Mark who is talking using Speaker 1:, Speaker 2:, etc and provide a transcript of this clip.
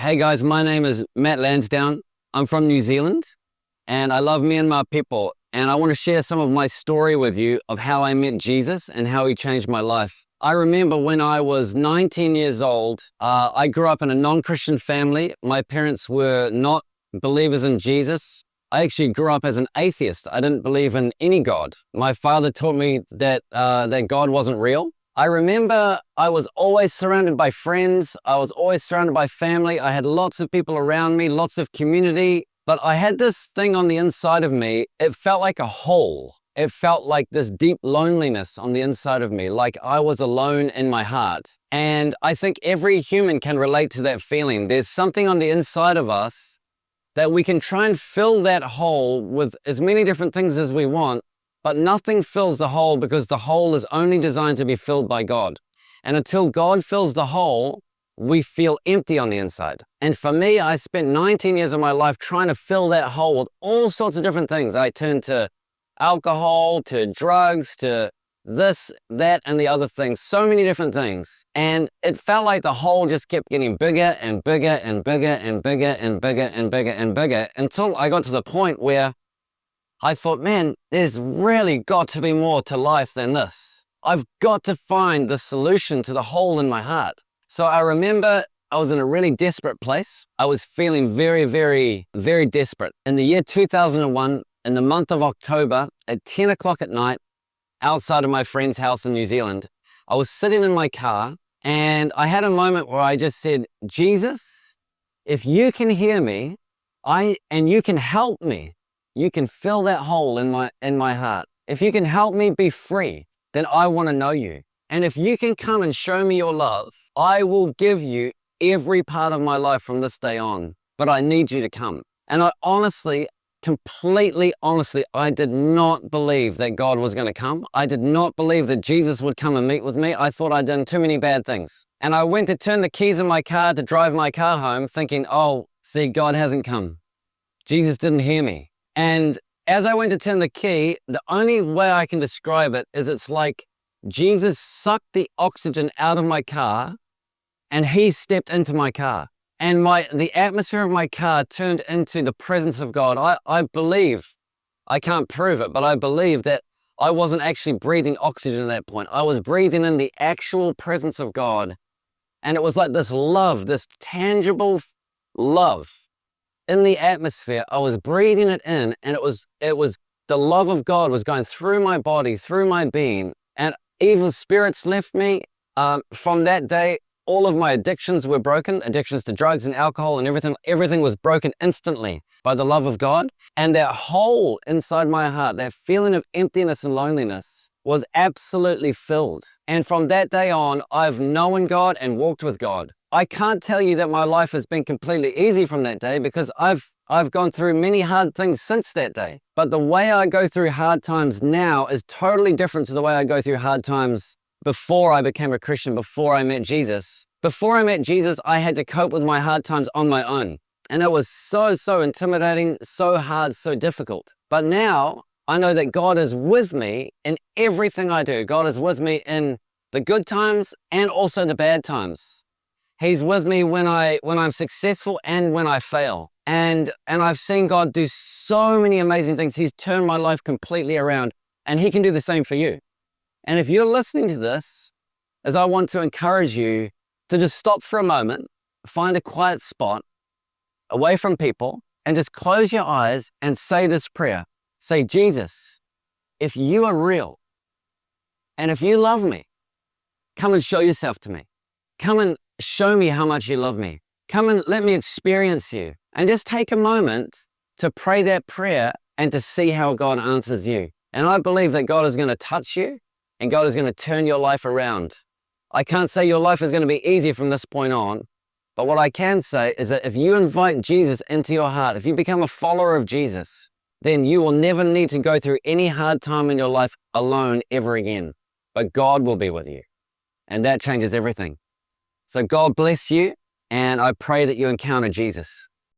Speaker 1: Hey guys, my name is Matt Lansdowne. I'm from New Zealand and I love Myanmar people. And I want to share some of my story with you of how I met Jesus and how he changed my life. I remember when I was 19 years old, I grew up in a non-Christian family. My parents were not believers in Jesus. I actually grew up as an atheist. I didn't believe in any God. My father taught me that God wasn't real. I remember I was always surrounded by friends. I was always surrounded by family. I had lots of people around me, lots of community, but I had this thing on the inside of me. It felt like a hole. It felt like this deep loneliness on the inside of me, like I was alone in my heart. And I think every human can relate to that feeling. There's something on the inside of us that we can try and fill that hole with as many different things as we want, but nothing fills the hole because the hole is only designed to be filled by God. And until God fills the hole, we feel empty on the inside. And for me, I spent 19 years of my life trying to fill that hole with all sorts of different things. I turned to alcohol, to drugs, to this, that, and the other things, so many different things. And it felt like the hole just kept getting bigger and bigger and bigger and bigger and bigger and bigger and bigger until I got to the point where I thought, man, there's really got to be more to life than this. I've got to find the solution to the hole in my heart. So I remember I was in a really desperate place. I was feeling very, very, very desperate. In the year 2001, in the month of October, at 10 o'clock at night, outside of my friend's house in New Zealand, I was sitting in my car and I had a moment where I just said, Jesus, if you can hear me, and you can help me, you can fill that hole in my heart. If you can help me be free, then I want to know you. And if you can come and show me your love, I will give you every part of my life from this day on. But I need you to come. And I honestly, completely honestly, I did not believe that God was going to come. I did not believe that Jesus would come and meet with me. I thought I'd done too many bad things. And I went to turn the keys in my car to drive my car home thinking, oh, see, God hasn't come. Jesus didn't hear me. And as I went to turn the key, the only way I can describe it is it's like Jesus sucked the oxygen out of my car and he stepped into my car. And the atmosphere of my car turned into the presence of God. I believe, I can't prove it, but I believe that I wasn't actually breathing oxygen at that point. I was breathing in the actual presence of God. And it was like this love, this tangible love in the atmosphere. I was breathing it in, and it was the love of God was going through my body, through my being, and evil spirits left me. From that day, all of my addictions were broken, addictions to drugs and alcohol and everything was broken instantly by the love of God. And that hole inside my heart, that feeling of emptiness and loneliness was absolutely filled. And from that day on, I've known God and walked with God. I can't tell you that my life has been completely easy from that day because I've gone through many hard things since that day. But the way I go through hard times now is totally different to the way I go through hard times before I became a Christian, before I met Jesus. Before I met Jesus, I had to cope with my hard times on my own. And it was so intimidating, so hard, so difficult. But now I know that God is with me in everything I do. God is with me in the good times and also the bad times. He's with me when I'm successful and when I fail. And I've seen God do so many amazing things. He's turned my life completely around, and he can do the same for you. And if you're listening to this, as I want to encourage you to just stop for a moment, find a quiet spot away from people, and just close your eyes and say this prayer. Say, Jesus, if you are real, and if you love me, come and show yourself to me. Come and show me how much you love me. Come and let me experience you. And just take a moment to pray that prayer and to see how God answers you. And I believe that God is going to touch you and God is going to turn your life around. I can't say your life is going to be easy from this point on, but what I can say is that if you invite Jesus into your heart, if you become a follower of Jesus, then you will never need to go through any hard time in your life alone ever again. But God will be with you. And that changes everything. So God bless you, and I pray that you encounter Jesus.